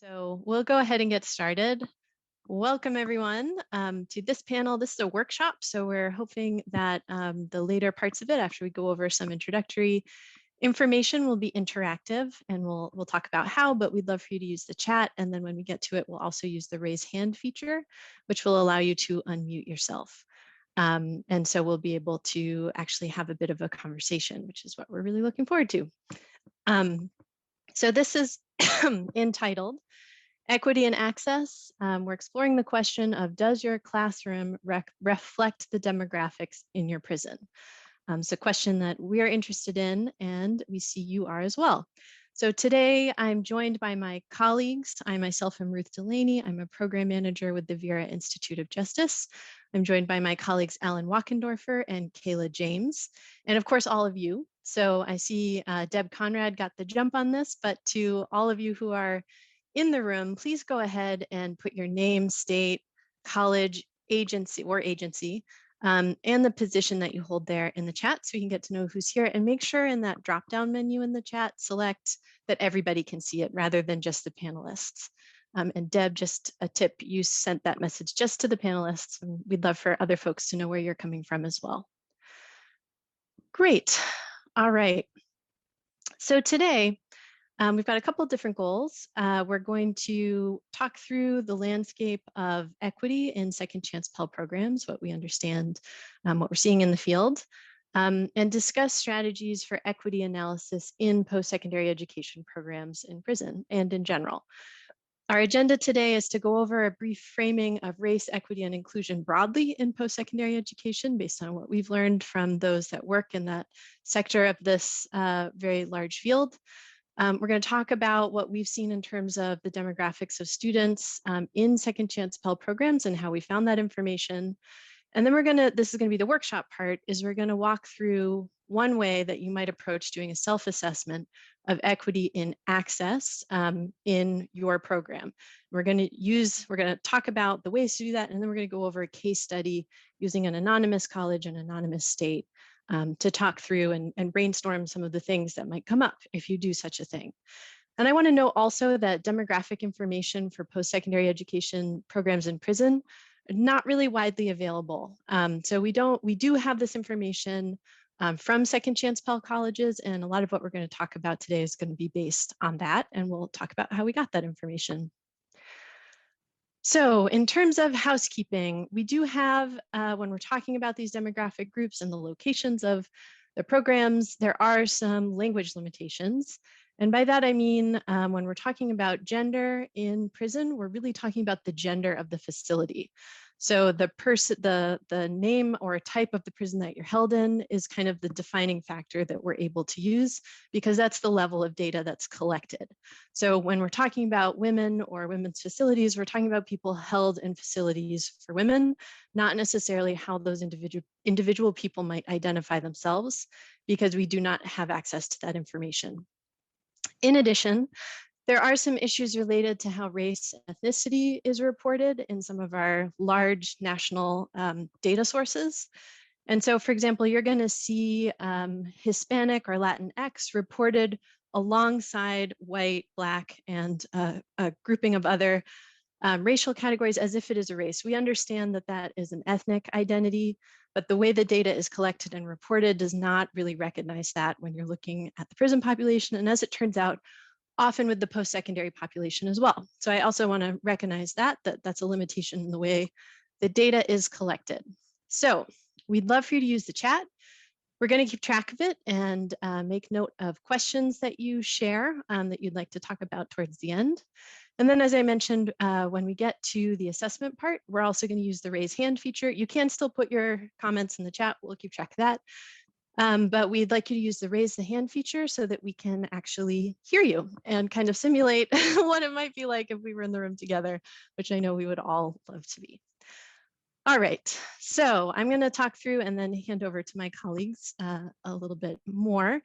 So we'll go ahead and get started. Welcome everyone to this panel. This is a workshop, so we're hoping that the later parts of it, after we go over some introductory information, will be interactive, and we'll talk about how, but we'd love for you to use the chat, and then when we get to it, we'll also use the raise hand feature, which will allow you to unmute yourself. And so we'll be able to actually have a bit of a conversation, which is what we're really looking forward to. So this is entitled Equity and Access. We're exploring the question of, does your classroom reflect the demographics in your prison? It's a question that we're interested in, and we see you are as well. So today I'm joined by my colleagues. I myself am Ruth Delaney. I'm a program manager with the Vera Institute of Justice. I'm joined by my colleagues Allan Wachendorfer and Kayla James, and of course all of you. So I see Deb Conrad got the jump on this, but to all of you who are in the room, please go ahead and put your name, state, college, agency, and the position that you hold there in the chat so we can get to know who's here, and make sure in that drop-down menu in the chat, select that everybody can see it rather than just the panelists. And Deb, just a tip, you sent that message just to the panelists, and we'd love for other folks to know where you're coming from as well. Great. All right. So today, we've got a couple of different goals. We're going to talk through the landscape of equity in second chance Pell programs, what we understand, what we're seeing in the field, and discuss strategies for equity analysis in post-secondary education programs in prison and in general. Our agenda today is to go over a brief framing of race, equity, and inclusion broadly in post-secondary education based on what we've learned from those that work in that sector of this very large field. We're going to talk about what we've seen in terms of the demographics of students in second chance Pell programs and how we found that information. And then this is going to be the workshop part, is we're going to walk through one way that you might approach doing a self-assessment of equity in access in your program. We're going to talk about the ways to do that, and then we're going to go over a case study using an anonymous college and anonymous state to talk through and brainstorm some of the things that might come up if you do such a thing. And I want to note also that demographic information for post-secondary education programs in prison are not really widely available. So we do have this information from second chance Pell colleges, and a lot of what we're going to talk about today is going to be based on that, and we'll talk about how we got that information. So in terms of housekeeping, we do have, when we're talking about these demographic groups and the locations of the programs, there are some language limitations. And by that, I mean, when we're talking about gender in prison, we're really talking about the gender of the facility. So the name or type of the prison that you're held in is kind of the defining factor that we're able to use, because that's the level of data that's collected. So when we're talking about women or women's facilities, we're talking about people held in facilities for women, not necessarily how those individual people might identify themselves, because we do not have access to that information. In addition, there are some issues related to how race and ethnicity is reported in some of our large national data sources. And so, for example, you're going to see Hispanic or Latinx reported alongside white, Black, and a grouping of other racial categories as if it is a race. We understand that that is an ethnic identity, but the way the data is collected and reported does not really recognize that when you're looking at the prison population. And as it turns out, often with the post-secondary population as well. So I also want to recognize that that's a limitation in the way the data is collected. So we'd love for you to use the chat. We're going to keep track of it and make note of questions that you share that you'd like to talk about towards the end. And then, as I mentioned, when we get to the assessment part, we're also going to use the raise hand feature. You can still put your comments in the chat. We'll keep track of that. But we'd like you to use the raise the hand feature so that we can actually hear you and kind of simulate what it might be like if we were in the room together, which I know we would all love to be. All right, so I'm going to talk through and then hand over to my colleagues a little bit more.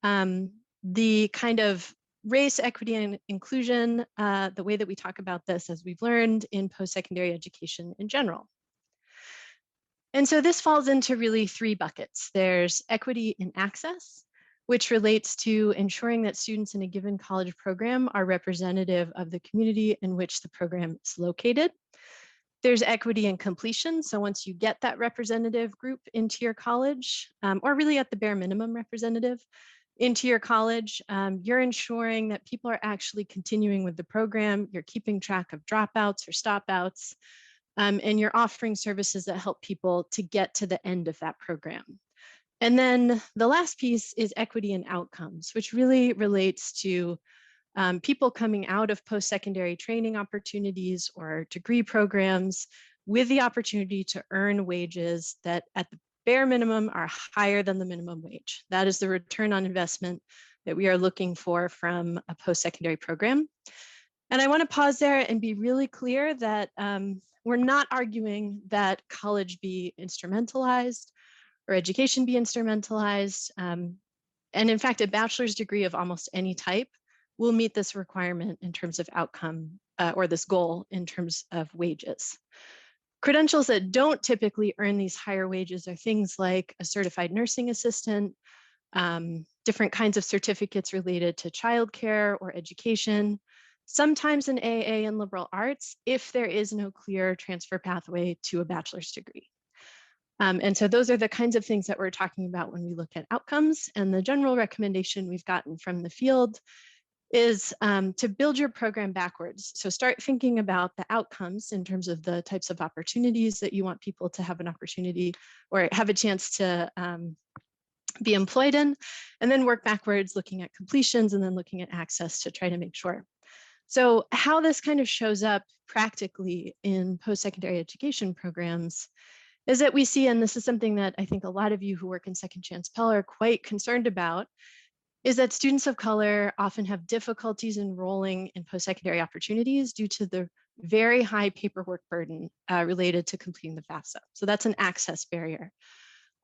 The kind of race, equity, and inclusion, the way that we talk about this as we've learned in post-secondary education in general. And so this falls into really three buckets. There's equity in access, which relates to ensuring that students in a given college program are representative of the community in which the program is located. There's equity and completion. So once you get that representative group into your college, or really at the bare minimum representative into your college, you're ensuring that people are actually continuing with the program. You're keeping track of dropouts or stopouts, and you're offering services that help people to get to the end of that program. And then the last piece is equity and outcomes, which really relates to people coming out of post-secondary training opportunities or degree programs with the opportunity to earn wages that at the bare minimum are higher than the minimum wage. That is the return on investment that we are looking for from a post-secondary program. And I want to pause there and be really clear that we're not arguing that college be instrumentalized or education be instrumentalized. And in fact, a bachelor's degree of almost any type will meet this requirement in terms of outcome or this goal in terms of wages. Credentials that don't typically earn these higher wages are things like a certified nursing assistant, different kinds of certificates related to childcare or education, sometimes an AA in liberal arts if there is no clear transfer pathway to a bachelor's degree. And so those are the kinds of things that we're talking about when we look at outcomes. And the general recommendation we've gotten from the field is to build your program backwards. So start thinking about the outcomes in terms of the types of opportunities that you want people to have an opportunity or have a chance to be employed in, and then work backwards looking at completions and then looking at access to try to make sure. So how this kind of shows up practically in post-secondary education programs is that we see, and this is something that I think a lot of you who work in Second Chance Pell are quite concerned about, is that students of color often have difficulties enrolling in post-secondary opportunities due to the very high paperwork burden related to completing the FAFSA. So that's an access barrier.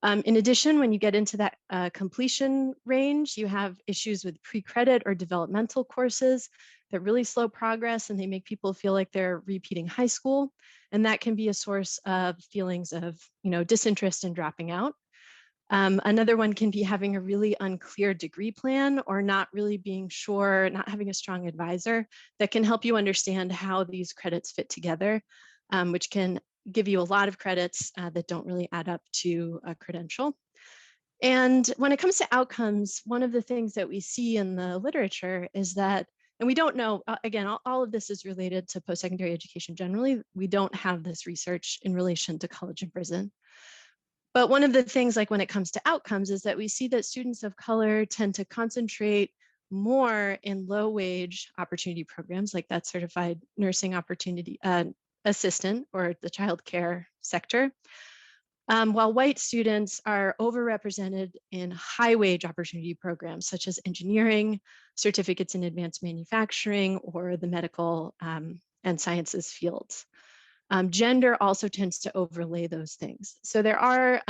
In addition, when you get into that completion range, you have issues with pre-credit or developmental courses that really slow progress and they make people feel like they're repeating high school. And that can be a source of feelings of, disinterest and dropping out. Another one can be having a really unclear degree plan or not really being sure, not having a strong advisor that can help you understand how these credits fit together, which can give you a lot of credits that don't really add up to a credential. And when it comes to outcomes, one of the things that we see in the literature is that, and we don't know, again, all of this is related to post-secondary education generally. We don't have this research in relation to college and prison. But one of the things, like when it comes to outcomes, is that we see that students of color tend to concentrate more in low wage opportunity programs like that certified nursing opportunity assistant or the child care sector, while white students are overrepresented in high wage opportunity programs such as engineering, certificates in advanced manufacturing, or the medical and sciences fields. Gender also tends to overlay those things. So there are,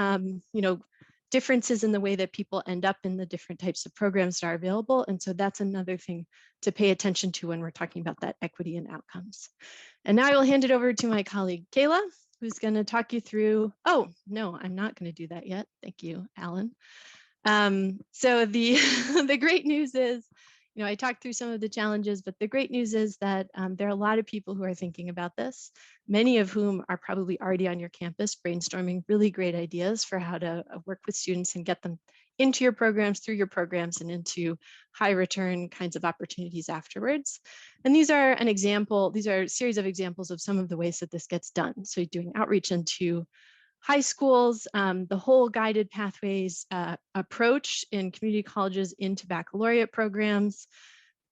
differences in the way that people end up in the different types of programs that are available. And so that's another thing to pay attention to when we're talking about that equity and outcomes. And now I will hand it over to my colleague, Kayla, who's going to talk you through, oh, no, I'm not going to do that yet. Thank you, Allan. So the, the great news is, I talked through some of the challenges, but the great news is that there are a lot of people who are thinking about this, many of whom are probably already on your campus brainstorming really great ideas for how to work with students and get them into your programs, through your programs, and into high return kinds of opportunities afterwards. And these are an example, these are a series of examples of some of the ways that this gets done. So doing outreach into high schools, the whole guided pathways approach in community colleges into baccalaureate programs,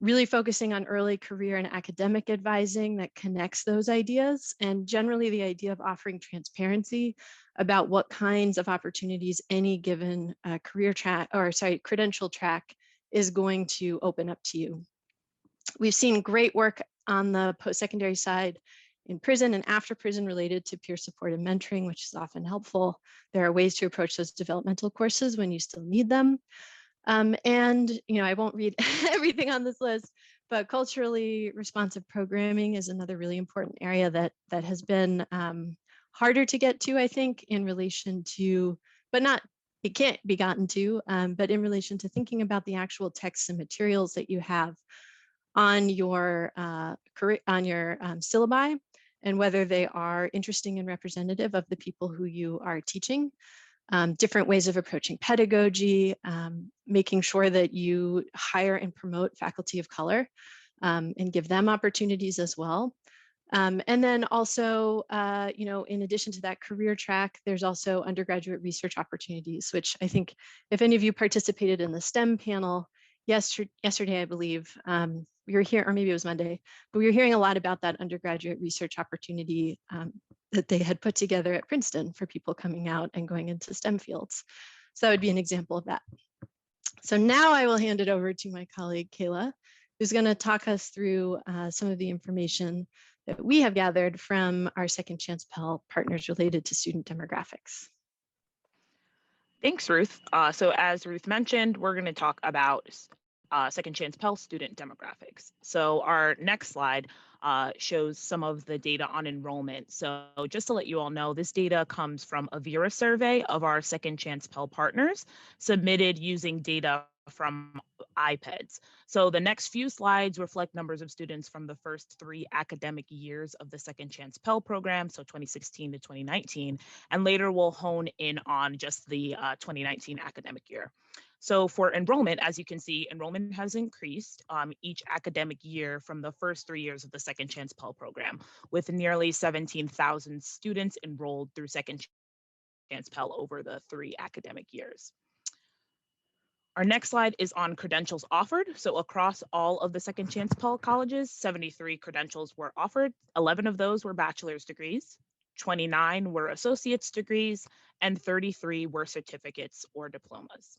really focusing on early career and academic advising that connects those ideas, and generally the idea of offering transparency about what kinds of opportunities any given credential track is going to open up to you. We've seen great work on the post-secondary side in prison and after prison related to peer support and mentoring, which is often helpful. There are ways to approach those developmental courses when you still need them. And I won't read everything on this list, but culturally responsive programming is another really important area that has been harder to get to, I think, in relation to, but not it can't be gotten to, but in relation to thinking about the actual texts and materials that you have on your syllabi, and whether they are interesting and representative of the people who you are teaching. Different ways of approaching pedagogy, making sure that you hire and promote faculty of color and give them opportunities as well. And then also, in addition to that career track, there's also undergraduate research opportunities, which I think if any of you participated in the STEM panel yesterday, I believe, we were here, or maybe it was Monday, but we were hearing a lot about that undergraduate research opportunity that they had put together at Princeton for people coming out and going into STEM fields. So that would be an example of that. So now I will hand it over to my colleague, Kayla, who's going to talk us through some of the information that we have gathered from our Second Chance Pell partners related to student demographics. Thanks, Ruth. So as Ruth mentioned, we're going to talk about Second Chance Pell student demographics. So our next slide shows some of the data on enrollment. So just to let you all know, this data comes from a Vera survey of our Second Chance Pell partners submitted using data from iPads. So the next few slides reflect numbers of students from the first 3 academic years of the Second Chance Pell program, so 2016 to 2019, and later we'll hone in on just the 2019 academic year. So for enrollment, as you can see, enrollment has increased each academic year from the first 3 years of the Second Chance Pell program, with nearly 17,000 students enrolled through Second Chance Pell over the 3 academic years. Our next slide is on credentials offered. So across all of the Second Chance Pell colleges, 73 credentials were offered. 11 of those were bachelor's degrees, 29 were associate's degrees, and 33 were certificates or diplomas.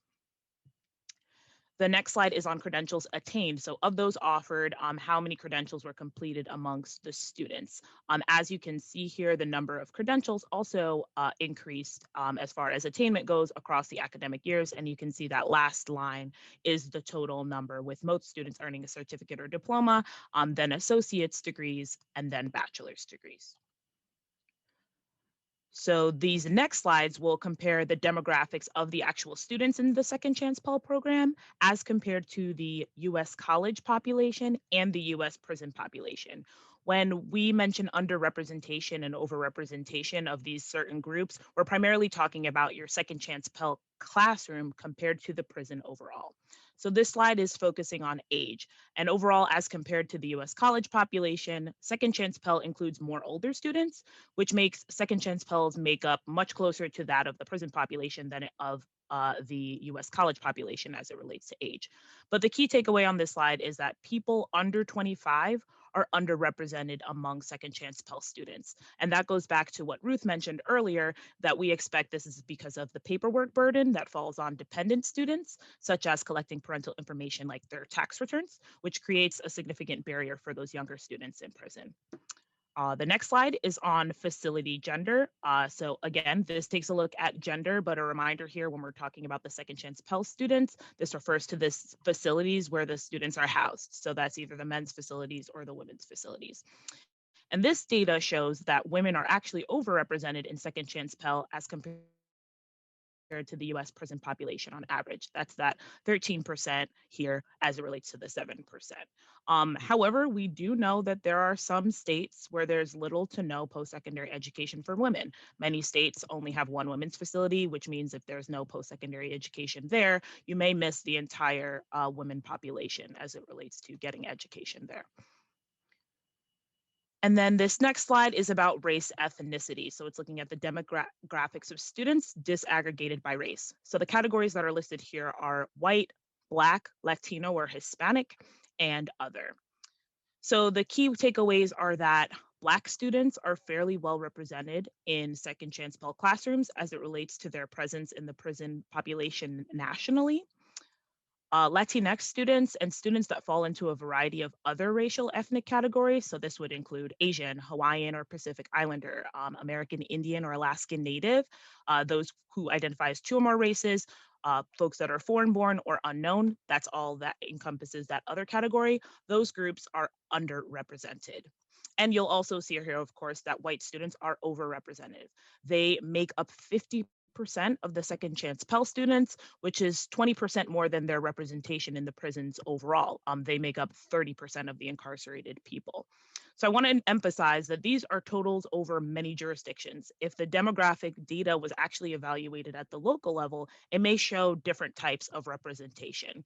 The next slide is on credentials attained. So of those offered, how many credentials were completed amongst the students? As you can see here, the number of credentials also increased as far as attainment goes across the academic years. And you can see that last line is the total number, with most students earning a certificate or diploma, then associate's degrees, and then bachelor's degrees. So these next slides will compare the demographics of the actual students in the Second Chance Pell program as compared to the US college population and the US prison population. When we mention underrepresentation and overrepresentation of these certain groups, we're primarily talking about your Second Chance Pell classroom compared to the prison overall. So this slide is focusing on age, and overall, as compared to the US college population, Second Chance Pell includes more older students, which makes Second Chance Pell's makeup much closer to that of the prison population than of the US college population as it relates to age. But the key takeaway on this slide is that people under 25 are underrepresented among Second Chance Pell students. And that goes back to what Ruth mentioned earlier, that we expect this is because of the paperwork burden that falls on dependent students, such as collecting parental information like their tax returns, which creates a significant barrier for those younger students in prison. The next slide is on facility gender. So again, this takes a look at gender, but a reminder here when we're talking about the Second Chance Pell students, this refers to the facilities where the students are housed. So that's either the men's facilities or the women's facilities. And this data shows that women are actually overrepresented in Second Chance Pell as compared to the US prison population on average. That's that 13% here as it relates to the 7%. However, we do know that there are some states where there's little to no post-secondary education for women. Many states only have one women's facility, which means if there's no post-secondary education there, you may miss the entire women population as it relates to getting education there. And then this next slide is about race ethnicity. So it's looking at the demographics of students disaggregated by race. So the categories that are listed here are white, Black, Latino or Hispanic, and other. So the key takeaways are that Black students are fairly well represented in Second Chance Pell classrooms as it relates to their presence in the prison population nationally. Latinx students and students that fall into a variety of other racial ethnic categories. So this would include Asian, Hawaiian or Pacific Islander, American Indian or Alaskan Native, those who identify as 2 or more races, folks that are foreign born or unknown, that's all that encompasses that other category. Those groups are underrepresented. And you'll also see here, of course, that white students are overrepresented. They make up 50% 12% of the second chance Pell students, which is 20% more than their representation in the prisons overall. They make up 30% of the incarcerated people. So I want to emphasize that these are totals over many jurisdictions. If the demographic data was actually evaluated at the local level, it may show different types of representation.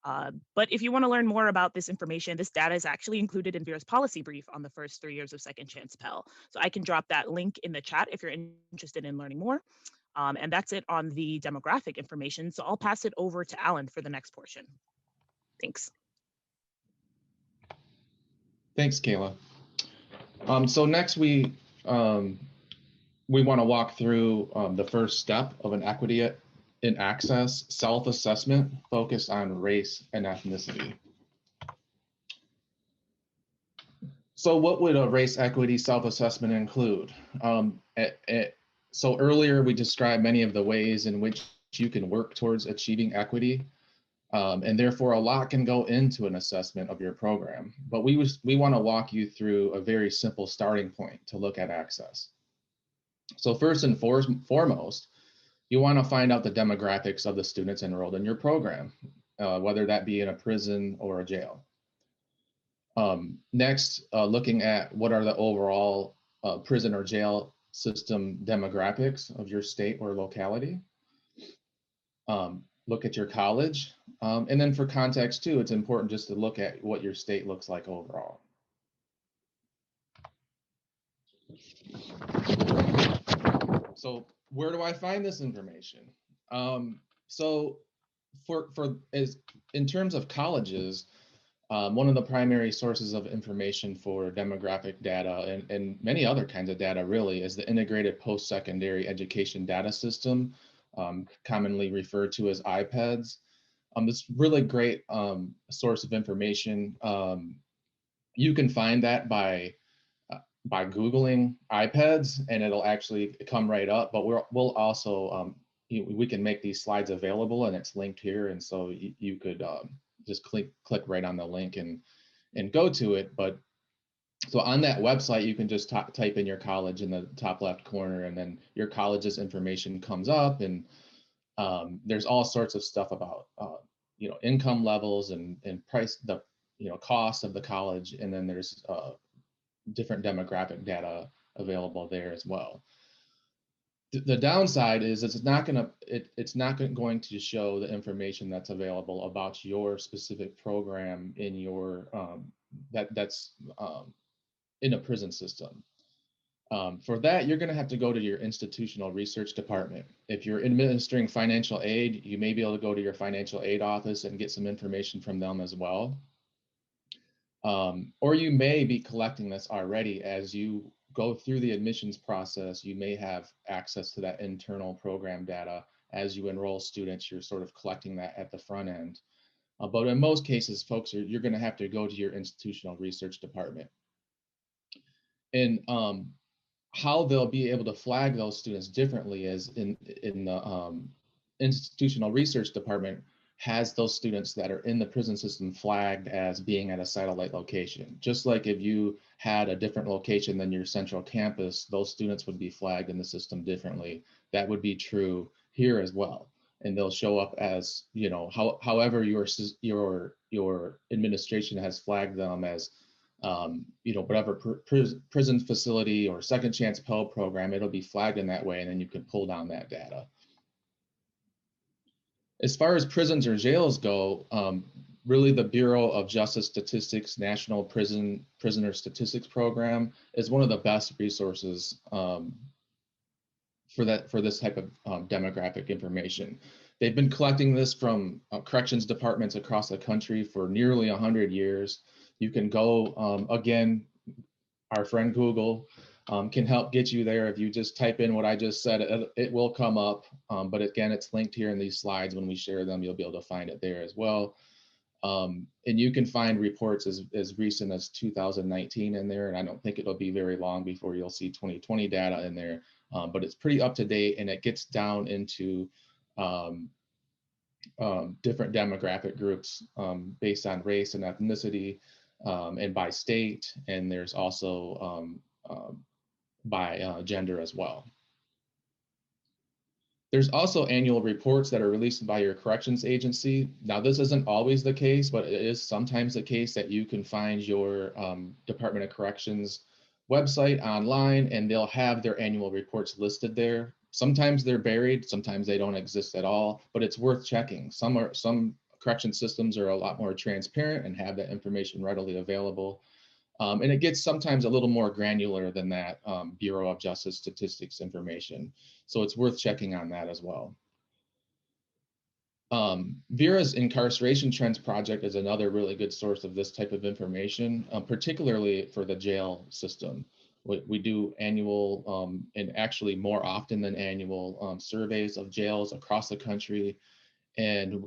But if you want to learn more about this information, this data is actually included in Vera's policy brief on the first 3 years of Second Chance Pell. So I can drop that link in the chat if you're interested in learning more. And that's it on the demographic information. So I'll pass it over to Allan for the next portion. Thanks. Thanks, Kayla. So next we want to walk through the first step of an equity in access self-assessment focused on race and ethnicity. So what would a race equity self-assessment include? So earlier we described many of the ways in which you can work towards achieving equity. And therefore a lot can go into an assessment of your program, but we want to walk you through a very simple starting point to look at access. So first and foremost, you want to find out the demographics of the students enrolled in your program, whether that be in a prison or a jail. Next, looking at what are the overall prison or jail system demographics of your state or locality. Look at your college. And then for context too, it's important just to look at what your state looks like overall. So where do I find this information? So in terms of colleges, one of the primary sources of information for demographic data and many other kinds of data really is the Integrated Post-Secondary Education Data System, commonly referred to as IPEDS. This really great source of information. You can find that by Googling IPEDS and it'll actually come right up, but we'll also, we can make these slides available and it's linked here. And so you could just click right on the link and go to it. But so on that website, you can just type in your college in the top left corner and then your college's information comes up and there's all sorts of stuff about, income levels and price, cost of the college. And then there's different demographic data available there as well. The downside is it's not going to show the information that's available about your specific program in your that's in a prison system. For that, you're going to have to go to your institutional research department. If you're administering financial aid, you may be able to go to your financial aid office and get some information from them as well. Or you may be collecting this already as you go through the admissions process. You may have access to that internal program data. As you enroll students, you're sort of collecting that at the front end. But in most cases, folks, you're going to have to go to your institutional research department. And how they'll be able to flag those students differently is in the institutional research department has those students that are in the prison system flagged as being at a satellite location. Just like if you had a different location than your central campus, those students would be flagged in the system differently. That would be true here as well. And they'll show up as, however your administration has flagged them as, whatever prison facility or second chance Pell program, it'll be flagged in that way, and then you can pull down that data. As far as prisons or jails go, really the Bureau of Justice Statistics National Prisoner Statistics Program is one of the best resources for this type of demographic information. They've been collecting this from corrections departments across the country for nearly 100 years. You can go, again, our friend Google can help get you there. If you just type in what I just said, it will come up. But again, it's linked here in these slides. When we share them, you'll be able to find it there as well. And you can find reports as recent as 2019 in there. And I don't think it'll be very long before you'll see 2020 data in there. But it's pretty up to date, and it gets down into different demographic groups based on race and ethnicity and by state. And there's also by gender as well. There's also annual reports that are released by your corrections agency. Now, this isn't always the case, but it is sometimes the case that you can find your Department of Corrections website online, and they'll have their annual reports listed there. Sometimes they're buried, sometimes they don't exist at all, but it's worth checking. Some correction systems are a lot more transparent and have that information readily available. And it gets sometimes a little more granular than that Bureau of Justice Statistics information. So it's worth checking on that as well. Vera's Incarceration Trends Project is another really good source of this type of information, particularly for the jail system. We do annual and actually more often than annual surveys of jails across the country. And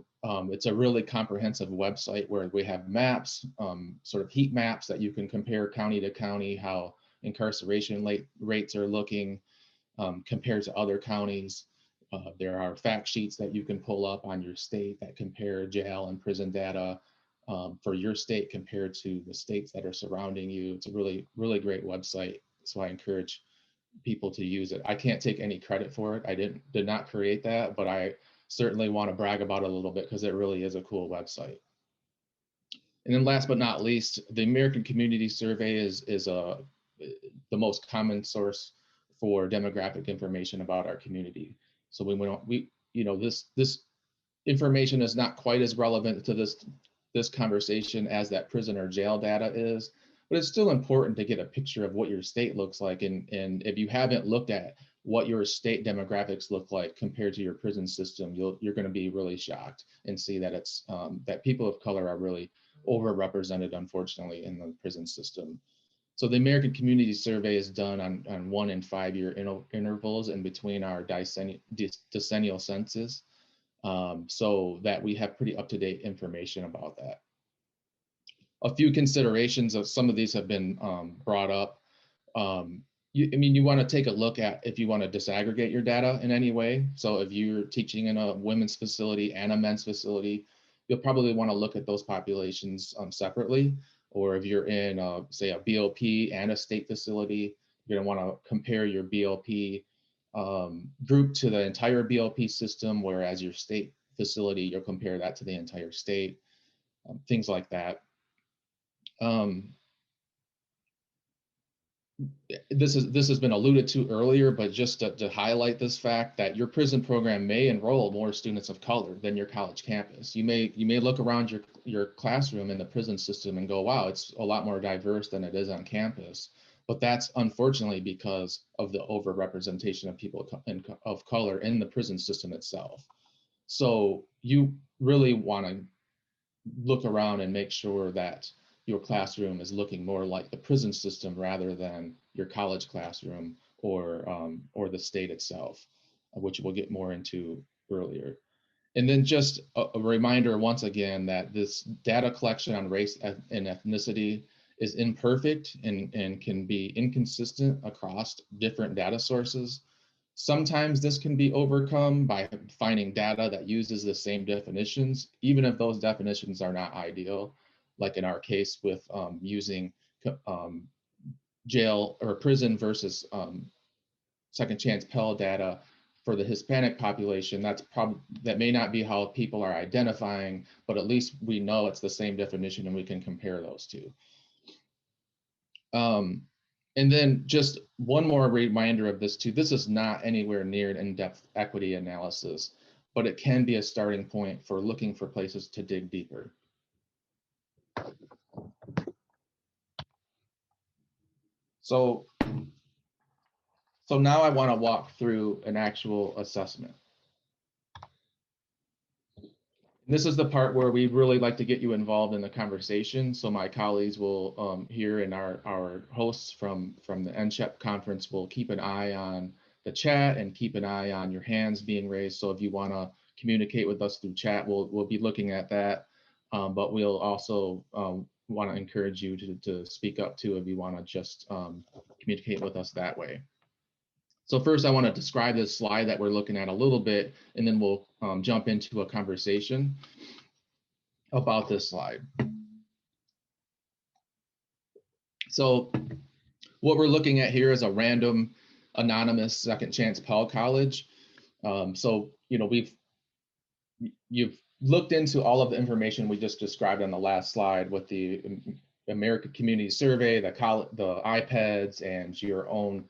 it's a really comprehensive website where we have maps, sort of heat maps that you can compare county to county, how incarceration rates are looking compared to other counties. There are fact sheets that you can pull up on your state that compare jail and prison data for your state compared to the states that are surrounding you. It's a really, really great website. So I encourage people to use it. I can't take any credit for it. I did not create that, but I certainly want to brag about it a little bit because it really is a cool website. And then last but not least, the American Community Survey is the most common source for demographic information about our community. So this information is not quite as relevant to this conversation as that prison or jail data is, but it's still important to get a picture of what your state looks like. And if you haven't looked at what your state demographics look like compared to your prison system, you're going to be really shocked and see that it's that people of color are really overrepresented, unfortunately, in the prison system. So the American Community Survey is done on 1 and 5 year intervals in between our decennial census, so that we have pretty up-to-date information about that. A few considerations of some of these have been brought up. You want to take a look at if you want to disaggregate your data in any way. So if you're teaching in a women's facility and a men's facility, you'll probably want to look at those populations separately. Or if you're in, say, a BOP and a state facility, you're going to want to compare your BOP group to the entire BOP system, whereas your state facility, you'll compare that to the entire state, things like that. This has been alluded to earlier, but just to highlight this fact that your prison program may enroll more students of color than your college campus. You may look around your classroom in the prison system and go, wow, it's a lot more diverse than it is on campus. But that's unfortunately because of the overrepresentation of people of color in the prison system itself. So you really want to look around and make sure that your classroom is looking more like the prison system rather than your college classroom or the state itself, which we'll get more into earlier. And then just a reminder once again that this data collection on race and ethnicity is imperfect and can be inconsistent across different data sources. Sometimes this can be overcome by finding data that uses the same definitions, even if those definitions are not ideal, like in our case with using jail or prison versus second chance Pell data for the Hispanic population. That may not be how people are identifying, but at least we know it's the same definition and we can compare those two. And then just one more reminder of this too, this is not anywhere near an in-depth equity analysis, but it can be a starting point for looking for places to dig deeper. So now I want to walk through an actual assessment. This is the part where we really like to get you involved in the conversation. So my colleagues will here and our hosts from the NCHEP conference will keep an eye on the chat and keep an eye on your hands being raised. So if you want to communicate with us through chat, we'll be looking at that. But we'll also want to encourage you to speak up too if you want to just communicate with us that way. So first, I want to describe this slide that we're looking at a little bit, and then we'll jump into a conversation about this slide. So what we're looking at here is a random anonymous second chance Pell College. So, you've looked into all of the information we just described on the last slide with the American Community Survey, the iPads, and your own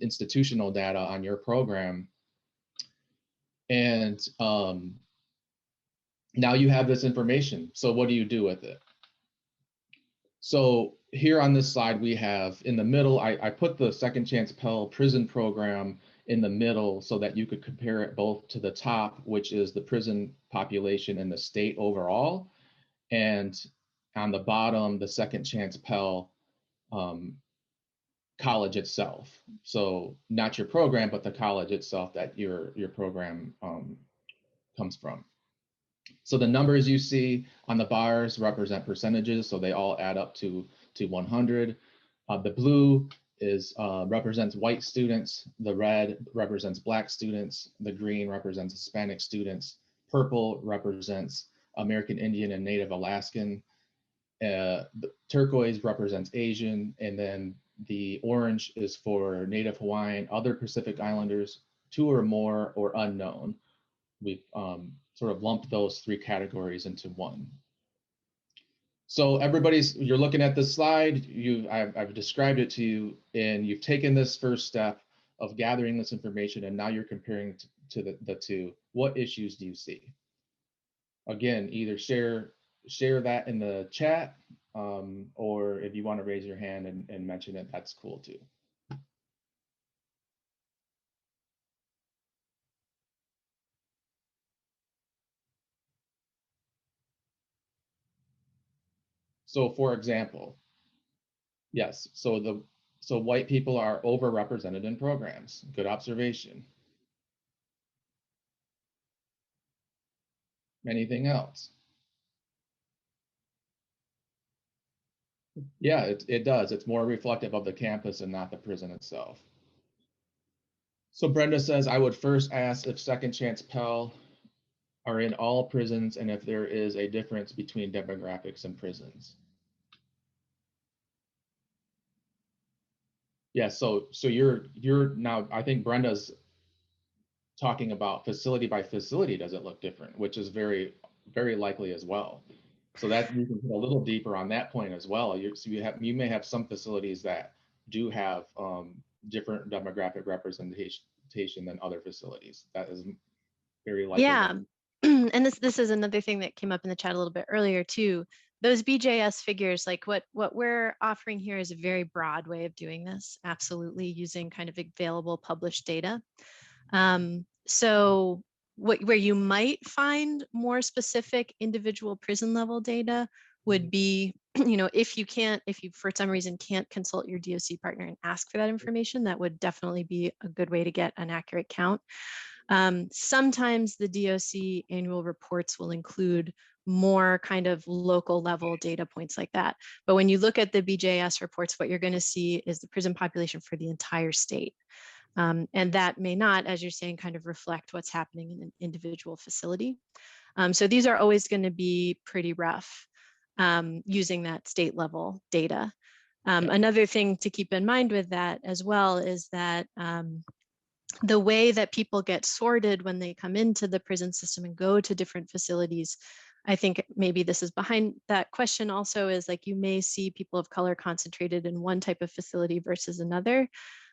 institutional data on your program. And now you have this information. So what do you do with it? So here on this slide, we have in the middle, I put the Second Chance Pell prison program in the middle so that you could compare it both to the top, which is the prison population in the state overall, and on the bottom, the Second Chance Pell college itself. So not your program, but the college itself that your program comes from. So the numbers you see on the bars represent percentages, so they all add up to 100. The blue represents white students, the red represents Black students, the green represents Hispanic students, purple represents American Indian and Native Alaskan, the turquoise represents Asian, and then the orange is for Native Hawaiian, other Pacific Islanders, 2 or more, or unknown. We've sort of lumped those 3 categories into one. So you're looking at this slide, I've described it to you, and you've taken this first step of gathering this information, and now you're comparing to the two. What issues do you see? Again, either share that in the chat, or if you want to raise your hand and mention it, that's cool too. So for example, yes, so white people are overrepresented in programs. Good observation. Anything else? Yeah, it does. It's more reflective of the campus and not the prison itself. So Brenda says, I would first ask if Second Chance Pell are in all prisons and if there is a difference between demographics and prisons. Yeah, so you're now, I think Brenda's talking about facility by facility, does it look different, which is very, very likely as well. So that you can put a little deeper on that point as well. You may have some facilities that do have different demographic representation than other facilities. That is very likely. Yeah, and this is another thing that came up in the chat a little bit earlier too. Those BJS figures, like what we're offering here is a very broad way of doing this, absolutely using kind of available published data. So where you might find more specific individual prison level data would be, if you for some reason can't consult your DOC partner and ask for that information, that would definitely be a good way to get an accurate count. Sometimes the DOC annual reports will include more kind of local level data points like that. But when you look at the BJS reports, what you're going to see is the prison population for the entire state. And that may not, as you're saying, kind of reflect what's happening in an individual facility. So these are always going to be pretty rough using that state level data. Another thing to keep in mind with that as well is that the way that people get sorted when they come into the prison system and go to different facilities, I think maybe this is behind that question also, is like you may see people of color concentrated in one type of facility versus another.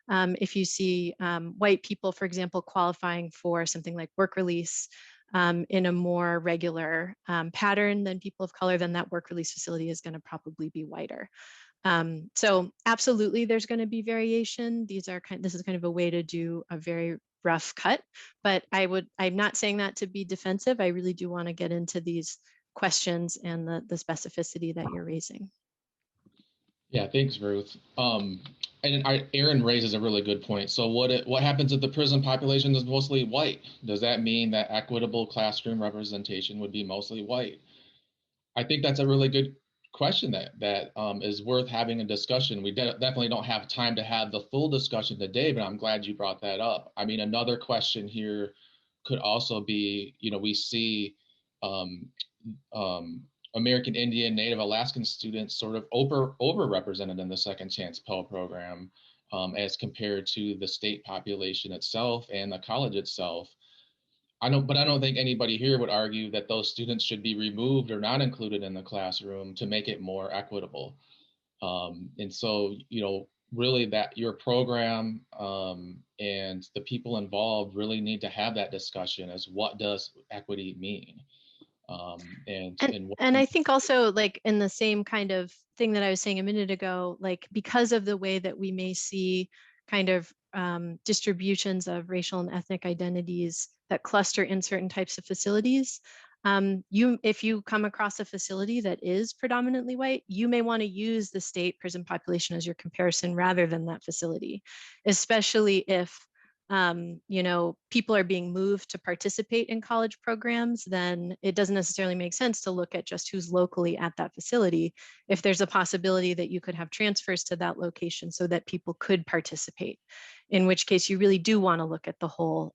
If you see white people, for example, qualifying for something like work release in a more regular pattern than people of color, then that work release facility is going to probably be whiter. So absolutely, there's going to be variation. This is kind of a way to do a very rough cut, but I'm not saying that to be defensive. I really do want to get into these questions and the specificity that you're raising. Yeah, thanks, Ruth. And Aaron raises a really good point. So what happens if the prison population is mostly white? Does that mean that equitable classroom representation would be mostly white? I think that's a really good question that is worth having a discussion. We definitely don't have time to have the full discussion today, but I'm glad you brought that up. I mean, another question here could also be, we see American Indian, Native Alaskan students sort of overrepresented in the Second Chance Pell program. as compared to the state population itself and the college itself. I don't think anybody here would argue that those students should be removed or not included in the classroom to make it more equitable. And so, really that your program and the people involved really need to have that discussion as what does equity mean? And I think also, like, in the same kind of thing that I was saying a minute ago, like, because of the way that we may see kind of distributions of racial and ethnic identities that cluster in certain types of facilities, if you come across a facility that is predominantly white, you may want to use the state prison population as your comparison rather than that facility, especially if people are being moved to participate in college programs, then it doesn't necessarily make sense to look at just who's locally at that facility. If there's a possibility that you could have transfers to that location so that people could participate, in which case you really do want to look at the whole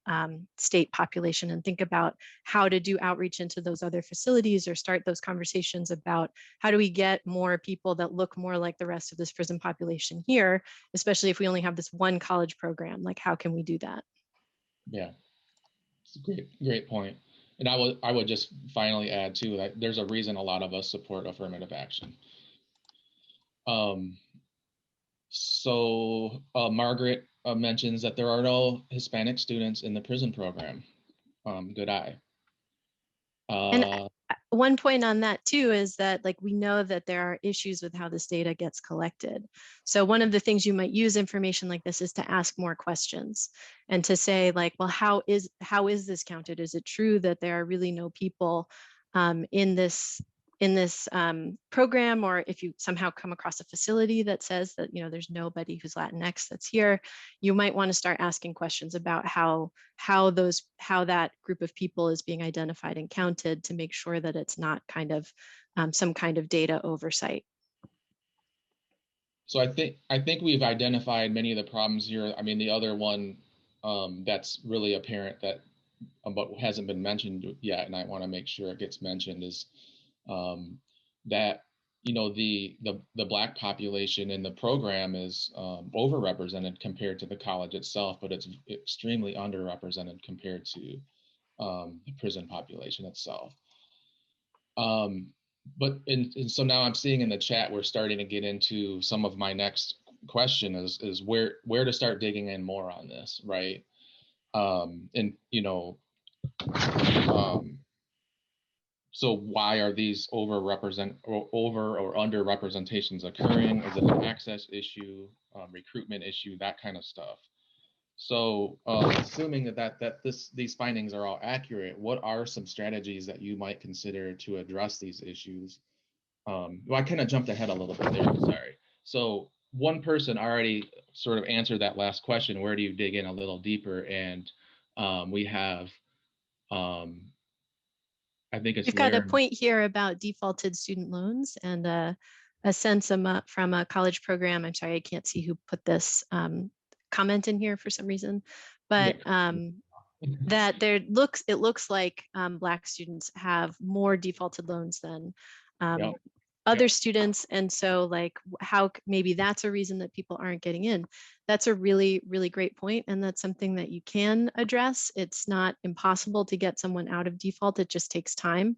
state population and think about how to do outreach into those other facilities, or start those conversations about how do we get more people that look more like the rest of this prison population here, especially if we only have this one college program. Like, how can we do that? Yeah, it's a great point. And I would just finally add too that there's a reason a lot of us support affirmative action. So Margaret mentions that there are no Hispanic students in the prison program. Good eye. And one point on that too is that, like, we know that there are issues with how this data gets collected. So one of the things you might use information like this is to ask more questions and to say, like, well, how is this counted? Is it true that there are really no people in this program? Or if you somehow come across a facility that says that there's nobody who's Latinx that's here, you might want to start asking questions about how that group of people is being identified and counted, to make sure that it's not kind of some kind of data oversight. So I think we've identified many of the problems here. I mean, the other one that's really apparent that but hasn't been mentioned yet, and I want to make sure it gets mentioned, is that the Black population in the program is overrepresented compared to the college itself, but it's extremely underrepresented compared to the prison population itself. But so now I'm seeing in the chat we're starting to get into some of my next question is where to start digging in more on this, right? So why are these over or under representations occurring? Is it an access issue, recruitment issue, that kind of stuff? So assuming that these findings are all accurate, what are some strategies that you might consider to address these issues? Well, I kind of jumped ahead a little bit there, sorry. So one person already sort of answered that last question, where do you dig in a little deeper? And we have I think it's We've got a point here about defaulted student loans and a sense from a college program. I'm sorry, I can't see who put this comment in here for some reason, but that it looks like Black students have more defaulted loans than other students. And so, like, how maybe that's a reason that people aren't getting in. That's a really, really great point. And that's something that you can address. It's not impossible to get someone out of default. It just takes time.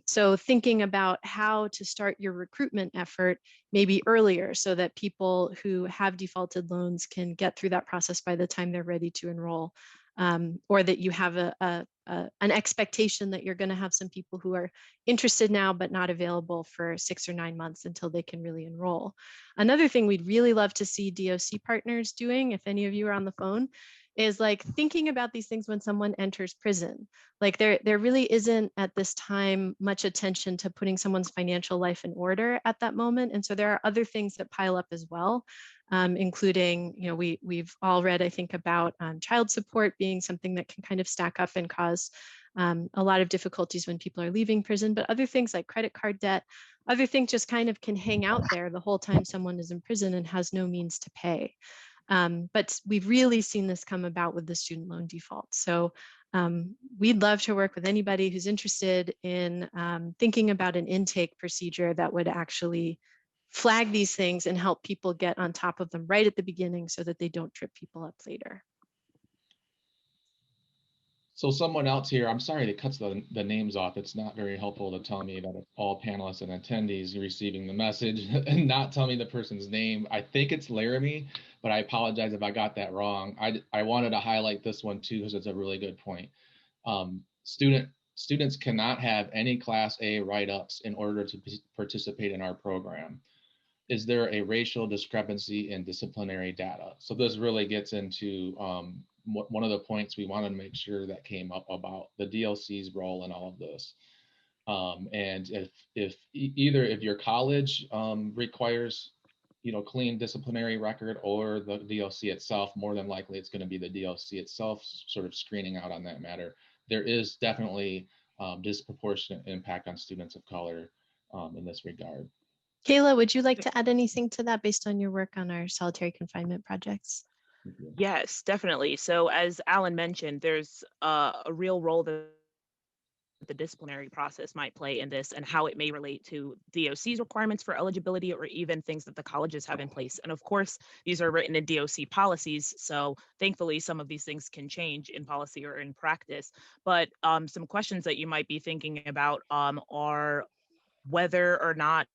So thinking about how to start your recruitment effort maybe earlier, so that people who have defaulted loans can get through that process by the time they're ready to enroll. Or that you have an expectation that you're going to have some people who are interested now but not available for 6 or 9 months until they can really enroll. Another thing we'd really love to see DOC partners doing, if any of you are on the phone, is like thinking about these things when someone enters prison. Like there really isn't at this time much attention to putting someone's financial life in order at that moment. And so there are other things that pile up as well. Including, we've all read, I think, about child support being something that can kind of stack up and cause a lot of difficulties when people are leaving prison, but other things like credit card debt, other things just kind of can hang out there the whole time someone is in prison and has no means to pay. But we've really seen this come about with the student loan default. So we'd love to work with anybody who's interested in thinking about an intake procedure that would actually flag these things and help people get on top of them right at the beginning so that they don't trip people up later. So someone else here, I'm sorry that cuts the names off. It's not very helpful to tell me that all panelists and attendees receiving the message and not tell me the person's name. I think it's Laramie, but I apologize if I got that wrong. I wanted to highlight this one too, because it's a really good point. Students cannot have any Class A write-ups in order to participate in our program. Is there a racial discrepancy in disciplinary data? So this really gets into one of the points we wanted to make sure that came up about the DLC's role in all of this. And if your college requires, clean disciplinary record, or the DLC itself, more than likely it's going to be the DLC itself sort of screening out on that matter. There is definitely disproportionate impact on students of color in this regard. Kayla, would you like to add anything to that based on your work on our solitary confinement projects? Yes, definitely. So as Allan mentioned, there's a real role that the disciplinary process might play in this, and how it may relate to DOC's requirements for eligibility, or even things that the colleges have in place. And of course, these are written in DOC policies, so thankfully some of these things can change in policy or in practice. But some questions that you might be thinking about are whether or not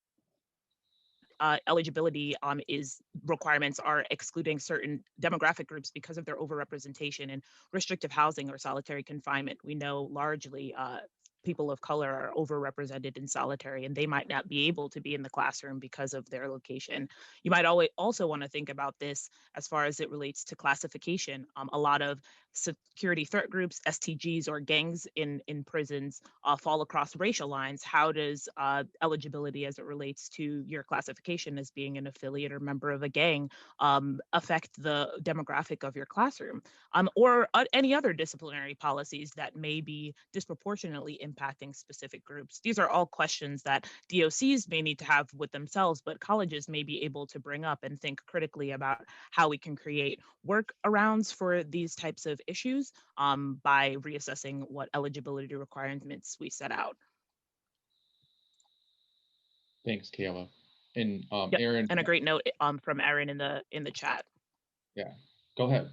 eligibility requirements are excluding certain demographic groups because of their overrepresentation in restrictive housing or solitary confinement. We know largely people of color are overrepresented in solitary, and they might not be able to be in the classroom because of their location. You might also want to think about this as far as it relates to classification. A lot of security threat groups, STGs, or gangs in prisons fall across racial lines. How does eligibility as it relates to your classification as being an affiliate or member of a gang affect the demographic of your classroom? Or any other disciplinary policies that may be disproportionately impacting specific groups. These are all questions that DOCs may need to have with themselves, but colleges may be able to bring up and think critically about how we can create workarounds for these types of issues by reassessing what eligibility requirements we set out. Thanks, Kayla. And Yep. Aaron. And a great note from Aaron in the chat. Yeah, go ahead.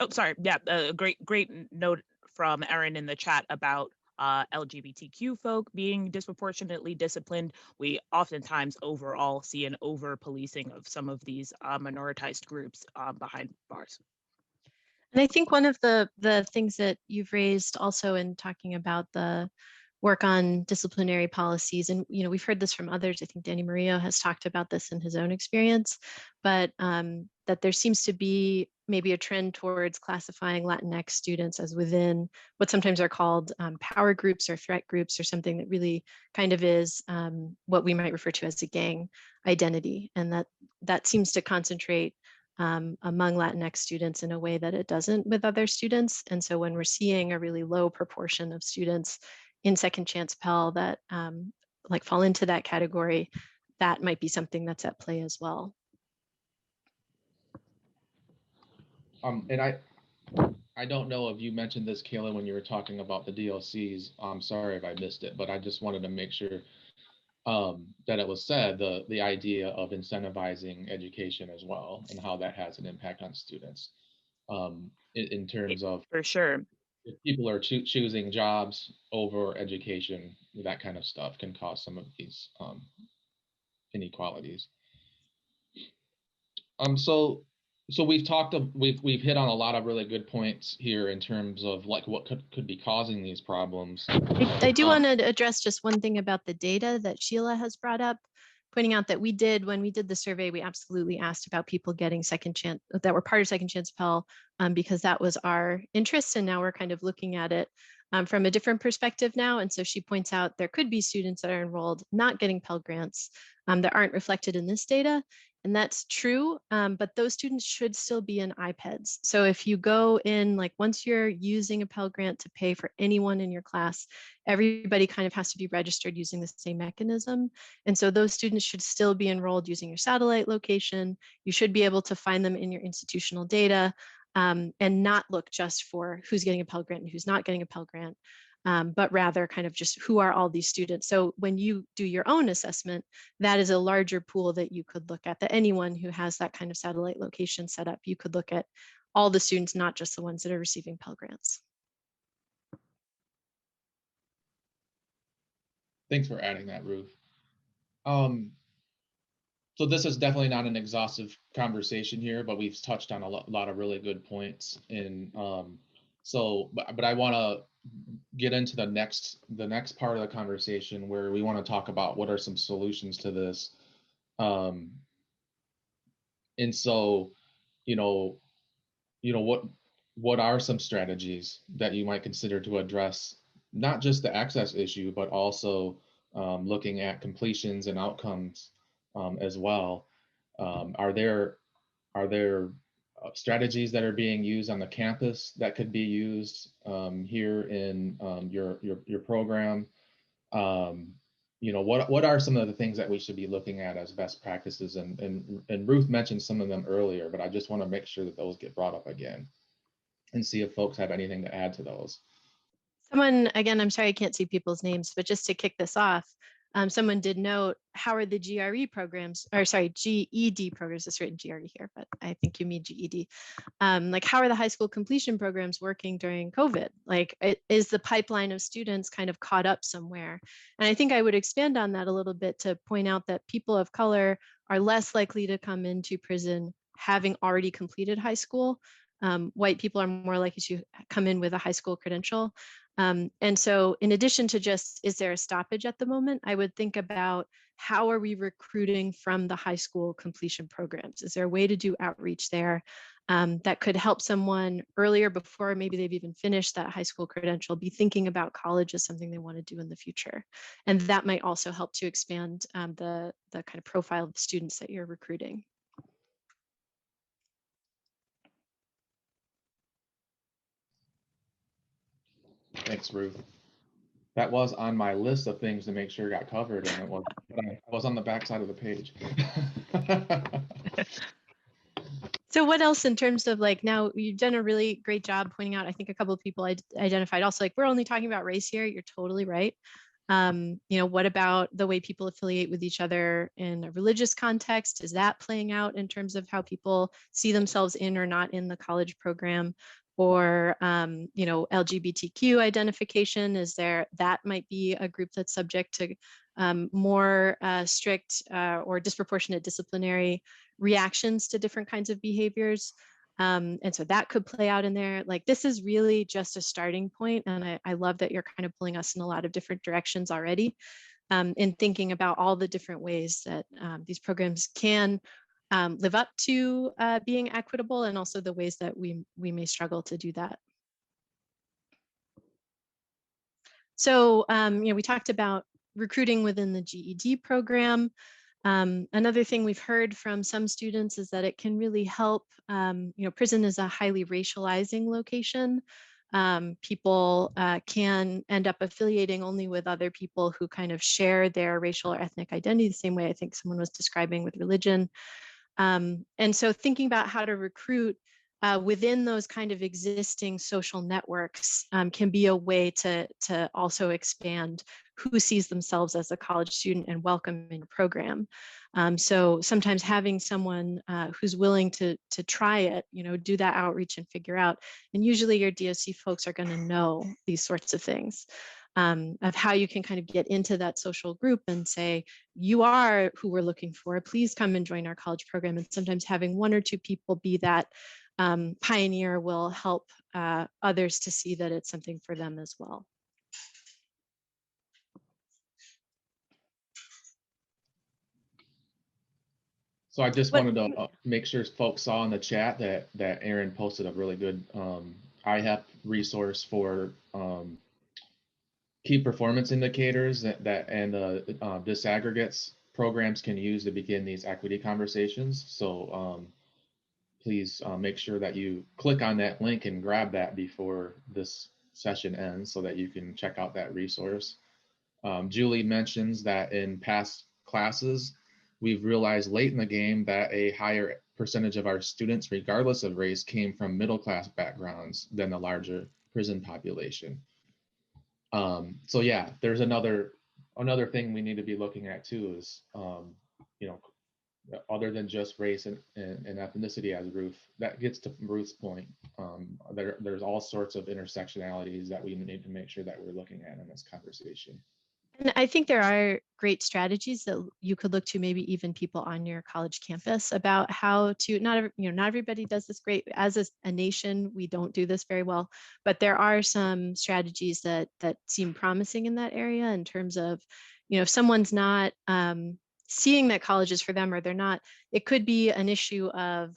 Oh, sorry. Yeah, a great note from Aaron in the chat about LGBTQ folk being disproportionately disciplined. We oftentimes overall see an over-policing of some of these minoritized groups behind bars. And I think one of the things that you've raised also in talking about the work on disciplinary policies, and we've heard this from others. I think Danny Murillo has talked about this in his own experience, but that there seems to be maybe a trend towards classifying Latinx students as within what sometimes are called power groups or threat groups, or something that really kind of is what we might refer to as a gang identity, and that seems to concentrate among Latinx students in a way that it doesn't with other students. And so when we're seeing a really low proportion of students in second chance Pell that like fall into that category, that might be something that's at play as well. And I don't know if you mentioned this, Kayla, when you were talking about the DLCs. I'm sorry if I missed it, but I just wanted to make sure that it was said, the idea of incentivizing education as well, and how that has an impact on students in terms of, for sure, if people are choosing jobs over education, that kind of stuff can cause some of these inequalities. So we've hit on a lot of really good points here in terms of like what could be causing these problems. I do want to address just one thing about the data that Sheila has brought up, pointing out that when we did the survey, we absolutely asked about people getting second chance, that were part of second chance Pell, because that was our interest, and now we're kind of looking at it from a different perspective now. And so she points out there could be students that are enrolled not getting Pell grants that aren't reflected in this data. And that's true, but those students should still be in IPEDS. So if you go in, like once you're using a Pell Grant to pay for anyone in your class, everybody kind of has to be registered using the same mechanism. And so those students should still be enrolled using your satellite location. You should be able to find them in your institutional data and not look just for who's getting a Pell Grant and who's not getting a Pell Grant. but rather kind of just who are all these students. So when you do your own assessment, that is a larger pool that you could look at, that anyone who has that kind of satellite location set up, you could look at all the students, not just the ones that are receiving Pell Grants. Thanks for adding that, Ruth. So this is definitely not an exhaustive conversation here, but we've touched on a lot of really good points. But I want to get into the next part of the conversation where we want to talk about what are some solutions to this. And so, what are some strategies that you might consider to address not just the access issue, but also looking at completions and outcomes as well? Are there strategies that are being used on the campus that could be used here in your program? What are some of the things that we should be looking at as best practices? And Ruth mentioned some of them earlier, but I just want to make sure that those get brought up again and see if folks have anything to add to those. Someone, again, I'm sorry I can't see people's names, but just to kick this off, someone did note, how are the GRE programs, or sorry, GED programs, it's written GRE here, but I think you mean GED. Like, how are the high school completion programs working during COVID? Like, is the pipeline of students kind of caught up somewhere? And I think I would expand on that a little bit to point out that people of color are less likely to come into prison having already completed high school. White people are more likely to come in with a high school credential. And so in addition to just, is there a stoppage at the moment? I would think about, how are we recruiting from the high school completion programs? Is there a way to do outreach there that could help someone earlier, before maybe they've even finished that high school credential, be thinking about college as something they want to do in the future? And that might also help to expand the kind of profile of the students that you're recruiting. Thanks, Ruth. That was on my list of things to make sure got covered, and I was on the back side of the page. So what else in terms of, like, now you've done a really great job pointing out, I think a couple of people identified also, like, we're only talking about race here. You're totally right. What about the way people affiliate with each other in a religious context? Is that playing out in terms of how people see themselves in or not in the college program? Or, LGBTQ identification, that might be a group that's subject to more strict or disproportionate disciplinary reactions to different kinds of behaviors. And so that could play out in there. Like, this is really just a starting point. And I love that you're kind of pulling us in a lot of different directions already in thinking about all the different ways that these programs can live up to being equitable, and also the ways that we may struggle to do that. So, we talked about recruiting within the GED program. Another thing we've heard from some students is that it can really help. Prison is a highly racializing location. People can end up affiliating only with other people who kind of share their racial or ethnic identity, the same way I think someone was describing with religion. And so thinking about how to recruit within those kind of existing social networks can be a way to also expand who sees themselves as a college student and welcome in your program. So sometimes having someone who's willing to try it, do that outreach and figure out, and usually your DOC folks are going to know these sorts of things. Of how you can kind of get into that social group and say, you are who we're looking for, please come and join our college program. And sometimes having one or two people be that pioneer will help others to see that it's something for them as well. So I just wanted to make sure folks saw in the chat that Aaron posted a really good IHEP resource for key performance indicators that disaggregates programs can use to begin these equity conversations. So please make sure that you click on that link and grab that before this session ends so that you can check out that resource. Julie mentions that in past classes, we've realized late in the game that a higher percentage of our students, regardless of race, came from middle class backgrounds than the larger prison population. So yeah, there's another thing we need to be looking at too is, you know, other than just race and ethnicity, as Ruth, that gets to Ruth's point. There's all sorts of intersectionalities that we need to make sure that we're looking at in this conversation. And I think there are great strategies that you could look to, maybe even people on your college campus, about how to, not everybody does this great. As a nation, we don't do this very well, but there are some strategies that seem promising in that area in terms of, if someone's not seeing that college is for them, or they're not, it could be an issue of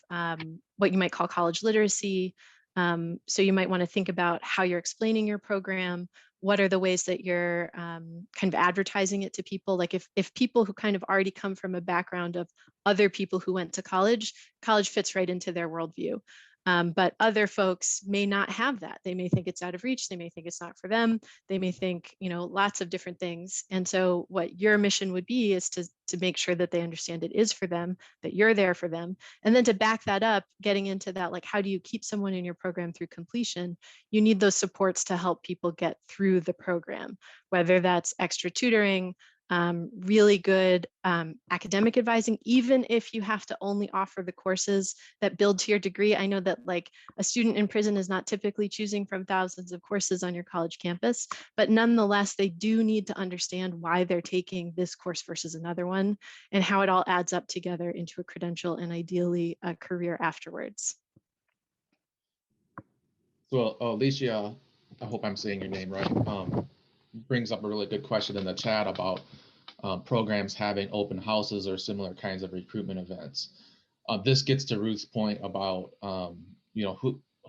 what you might call college literacy. So you might want to think about how you're explaining your program. What are the ways that you're kind of advertising it to people? Like if people who kind of already come from a background of other people who went to college fits right into their worldview. But other folks may not have that. They may think it's out of reach. They may think it's not for them. They may think, lots of different things. And so what your mission would be is to make sure that they understand it is for them, that you're there for them. And then to back that up, getting into that, like, how do you keep someone in your program through completion? You need those supports to help people get through the program, whether that's extra tutoring, really good academic advising, even if you have to only offer the courses that build to your degree. I know that, like, a student in prison is not typically choosing from thousands of courses on your college campus, but nonetheless, they do need to understand why they're taking this course versus another one, and how it all adds up together into a credential and ideally a career afterwards. So Alicia, I hope I'm saying your name right, brings up a really good question in the chat about programs having open houses or similar kinds of recruitment events. This gets to Ruth's point about,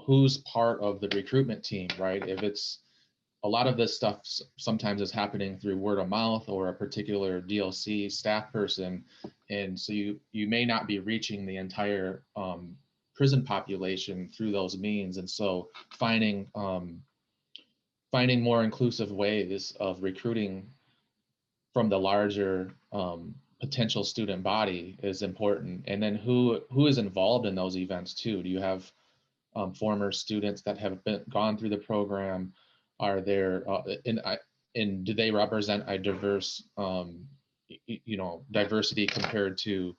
who's part of the recruitment team, right? If it's a lot of this stuff sometimes is happening through word of mouth or a particular DLC staff person. And so you may not be reaching the entire prison population through those means. And so finding more inclusive ways of recruiting from the larger potential student body is important. And then who is involved in those events too? Do you have former students that have gone through the program? Are there and do they represent a diverse diversity compared to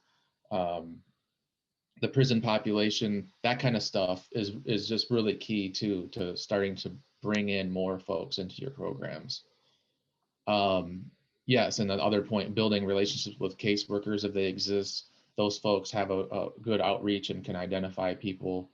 the prison population? That kind of stuff is just really key to starting to bring in more folks into your programs. Yes, and the other point, building relationships with caseworkers if they exist. Those folks have a good outreach and can identify people.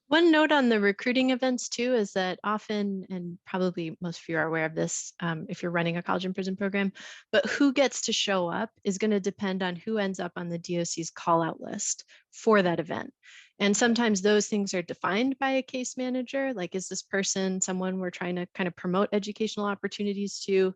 One note on the recruiting events too is that often, and probably most of you are aware of this if you're running a college and prison program, but who gets to show up is going to depend on who ends up on the DOC's call out list for that event. And sometimes those things are defined by a case manager, like, is this person someone we're trying to kind of promote educational opportunities to?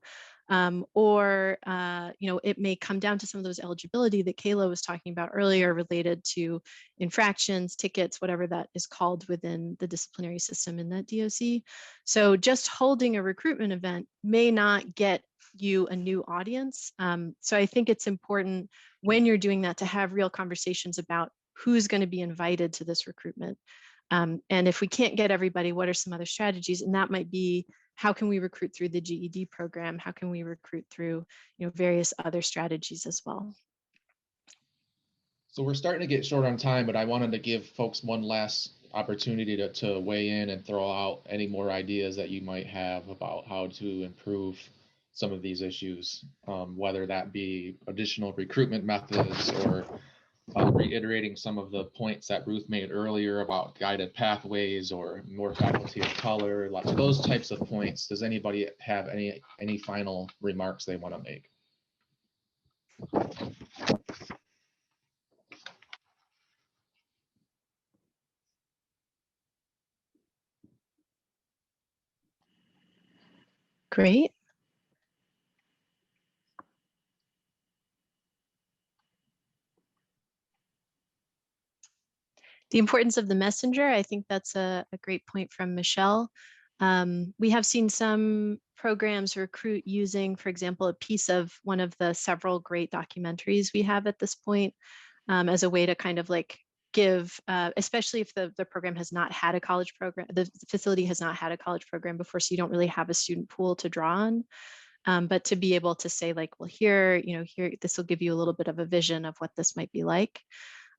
Or it may come down to some of those eligibility that Kayla was talking about earlier, related to infractions, tickets, whatever that is called within the disciplinary system in that DOC. So just holding a recruitment event may not get you a new audience. So I think it's important when you're doing that to have real conversations about who's going to be invited to this recruitment. And if we can't get everybody, what are some other strategies? And that might be, how can we recruit through the GED program? How can we recruit through, various other strategies as well? So we're starting to get short on time, but I wanted to give folks one last opportunity to weigh in and throw out any more ideas that you might have about how to improve some of these issues, whether that be additional recruitment methods or reiterating some of the points that Ruth made earlier about guided pathways or more faculty of color, like those types of points. Does anybody have any final remarks they want to make? Great. The importance of the messenger, I think that's a great point from Michelle. We have seen some programs recruit using, for example, a piece of one of the several great documentaries we have at this point as a way to kind of like give, especially if the program has not had a college program, the facility has not had a college program before, so you don't really have a student pool to draw on. But to be able to say like, well, here, here, this will give you a little bit of a vision of what this might be like.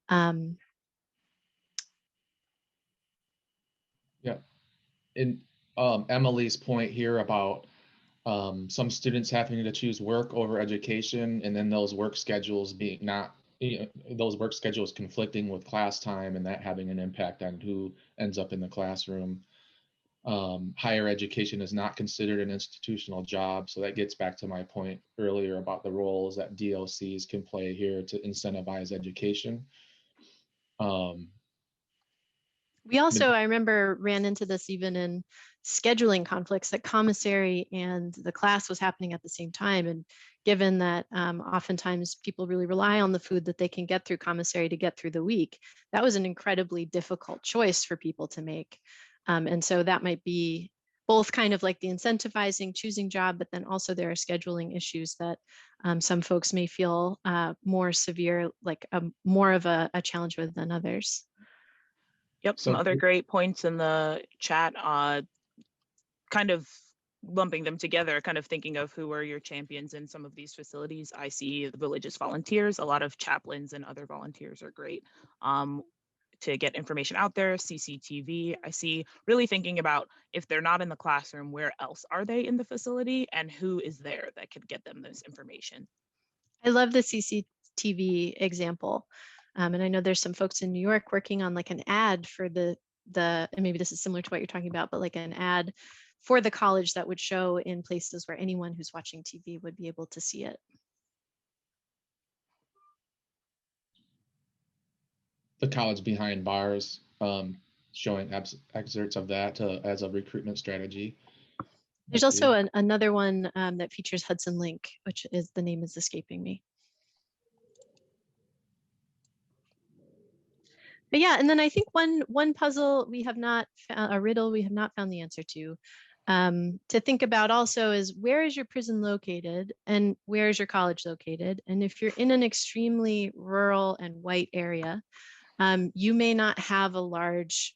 Yeah. And Emily's point here about some students having to choose work over education, and then those work schedules being not, those work schedules conflicting with class time, and that having an impact on who ends up in the classroom. Higher education is not considered an institutional job, so that gets back to my point earlier about the roles that DOCs can play here to incentivize education. We also, I remember, ran into this even in scheduling conflicts, that commissary and the class was happening at the same time. And given that oftentimes people really rely on the food that they can get through commissary to get through the week, that was an incredibly difficult choice for people to make. And so that might be both kind of like the incentivizing, choosing job, but then also there are scheduling issues that some folks may feel more severe, like more of a challenge with than others. Yep, some other great points in the chat, kind of lumping them together, kind of thinking of who are your champions in some of these facilities. I see the religious volunteers, a lot of chaplains and other volunteers are great to get information out there. CCTV, I see, really thinking about if they're not in the classroom, where else are they in the facility and who is there that could get them this information. I love the CCTV example. And I know there's some folks in New York working on like an ad for the, and maybe this is similar to what you're talking about, but like an ad for the college that would show in places where anyone who's watching TV would be able to see it. The college behind bars, showing excerpts of that as a recruitment strategy. There's also another one that features Hudson Link, which is, the name is escaping me. But yeah, and then I think one puzzle we have not, a riddle we have not found the answer to think about also is, where is your prison located and where is your college located? And if you're in an extremely rural and white area, you may not have a large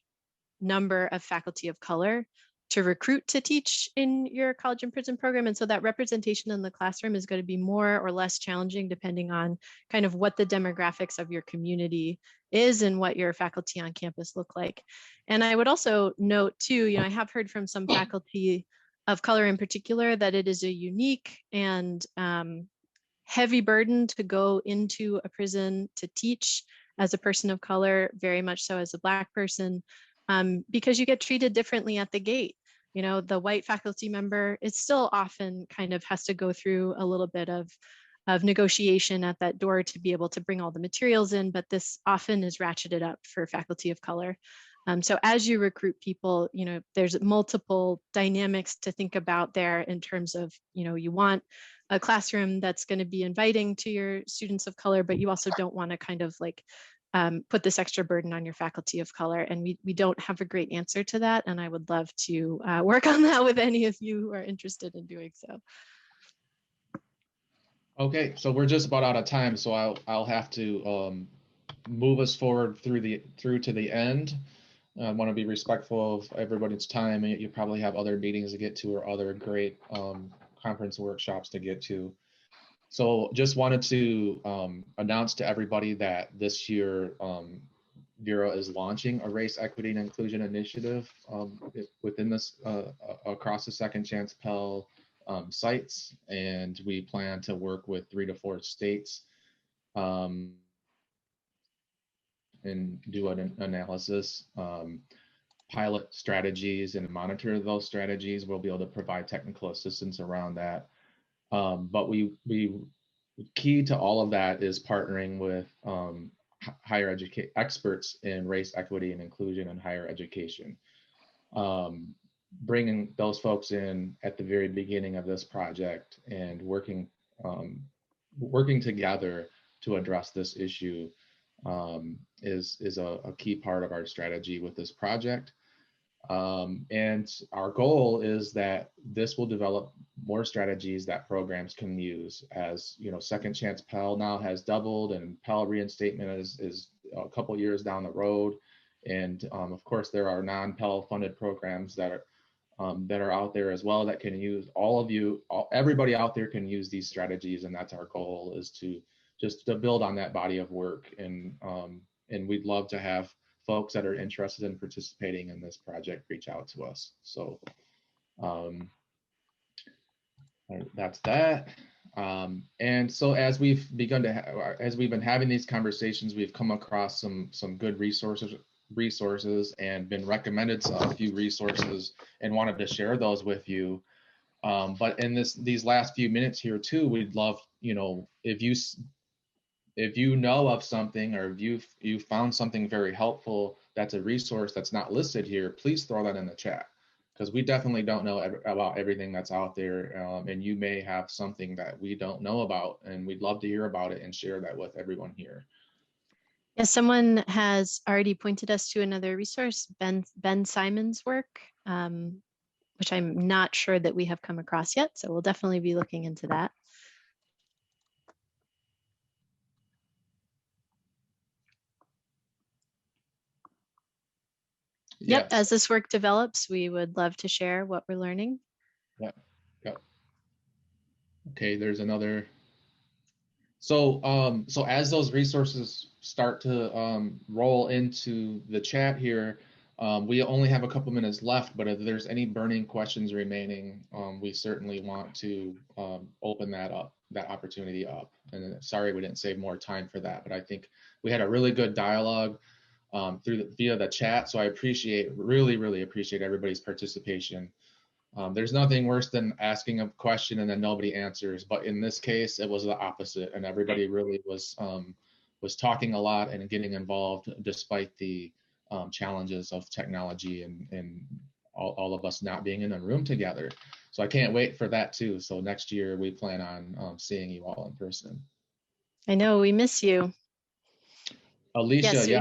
number of faculty of color to recruit to teach in your college and prison program. And so that representation in the classroom is going to be more or less challenging depending on kind of what the demographics of your community is and what your faculty on campus look like. And I would also note too, I have heard from some faculty of color in particular that it is a unique and heavy burden to go into a prison to teach as a person of color, very much so as a Black person, because you get treated differently at the gate. The white faculty member, it still often kind of has to go through a little bit of negotiation at that door to be able to bring all the materials in, but this often is ratcheted up for faculty of color. So as you recruit people, there's multiple dynamics to think about there in terms of, you want a classroom that's going to be inviting to your students of color, but you also don't want to kind of like put this extra burden on your faculty of color. And we don't have a great answer to that. And I would love to work on that with any of you who are interested in doing so. Okay, so we're just about out of time, so I'll have to move us forward through to the end. I want to be respectful of everybody's time. You probably have other meetings to get to or other great conference workshops to get to. So just wanted to announce to everybody that this year Vera is launching a race, equity, and inclusion initiative within this across the Second Chance Pell sites, and we plan to work with 3 to 4 states and do an analysis, pilot strategies, and monitor those strategies. We'll be able to provide technical assistance around that. But we key to all of that is partnering with higher education experts in race, equity, and inclusion in higher education. Bringing those folks in at the very beginning of this project and working together to address this issue is a key part of our strategy with this project. And our goal is that this will develop more strategies that programs can use. As Second Chance Pell now has doubled, and Pell reinstatement is a couple years down the road. And of course, there are non-Pell funded programs that are out there as well that can use everybody out there can use these strategies. And that's our goal, is to just to build on that body of work. And we'd love to have folks that are interested in participating in this project reach out to us. So that's that. And so as we've been having these conversations, we've come across some good resources and been recommended a few resources and wanted to share those with you. But in these last few minutes here too, we'd love, if you know of something, or if you found something very helpful that's a resource that's not listed here, please throw that in the chat, because we definitely don't know about everything that's out there, and you may have something that we don't know about, and we'd love to hear about it and share that with everyone here. Yes, someone has already pointed us to another resource, Ben Simon's work, which I'm not sure that we have come across yet, so we'll definitely be looking into that. Yep, as this work develops, we would love to share what we're learning. Yep. Okay, there's another. So as those resources start to roll into the chat here, we only have a couple minutes left, but if there's any burning questions remaining, we certainly want to open that opportunity up. And sorry we didn't save more time for that, but I think we had a really good dialogue via the chat. So I really appreciate everybody's participation. There's nothing worse than asking a question and then nobody answers, but in this case, it was the opposite, and everybody really was talking a lot and getting involved despite the challenges of technology and all of us not being in a room together. So I can't wait for that too. So next year we plan on seeing you all in person. I know, we miss you. Alicia, yes, yeah,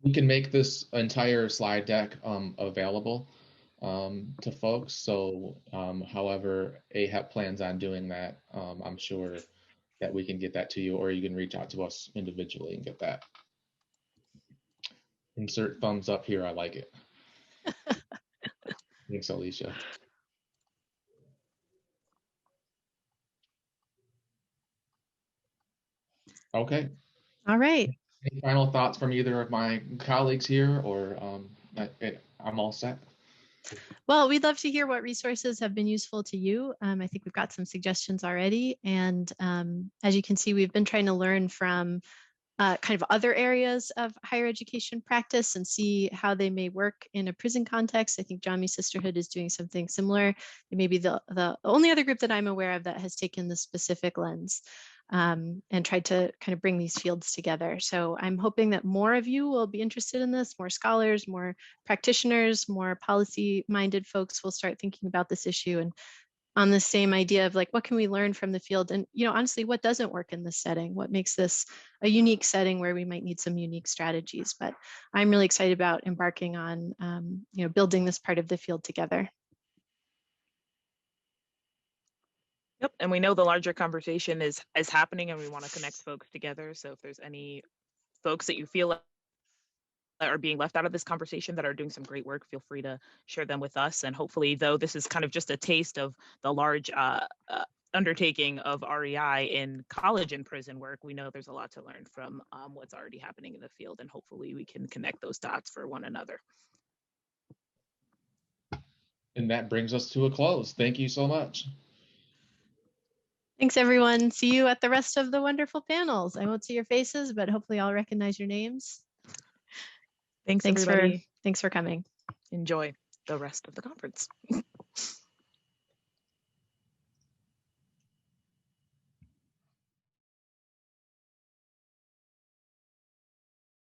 we can make this entire slide deck available to folks. So however AHEP plans on doing that, I'm sure that we can get that to you, or you can reach out to us individually and get that. Insert thumbs up here, I like it. Thanks, Alicia. Okay. All right. Any final thoughts from either of my colleagues here, or I'm all set? Well, we'd love to hear what resources have been useful to you. I think we've got some suggestions already. And as you can see, we've been trying to learn from kind of other areas of higher education practice and see how they may work in a prison context. I think Jami Sisterhood is doing something similar. It may be the only other group that I'm aware of that has taken the specific lens and tried to kind of bring these fields together. So I'm hoping that more of you will be interested in this, more scholars, more practitioners, more policy-minded folks will start thinking about this issue and on the same idea of like, what can we learn from the field? And, honestly, what doesn't work in this setting? What makes this a unique setting where we might need some unique strategies? But I'm really excited about embarking on, building this part of the field together. Yep, and we know the larger conversation is happening, and we want to connect folks together. So if there's any folks that you feel are being left out of this conversation that are doing some great work, feel free to share them with us. And hopefully, though this is kind of just a taste of the large undertaking of REI in college and prison work, we know there's a lot to learn from what's already happening in the field, and hopefully we can connect those dots for one another. And that brings us to a close. Thank you so much. Thanks, everyone. See you at the rest of the wonderful panels. I won't see your faces, but hopefully I'll recognize your names. Thanks everybody. Thanks for coming. Enjoy the rest of the conference.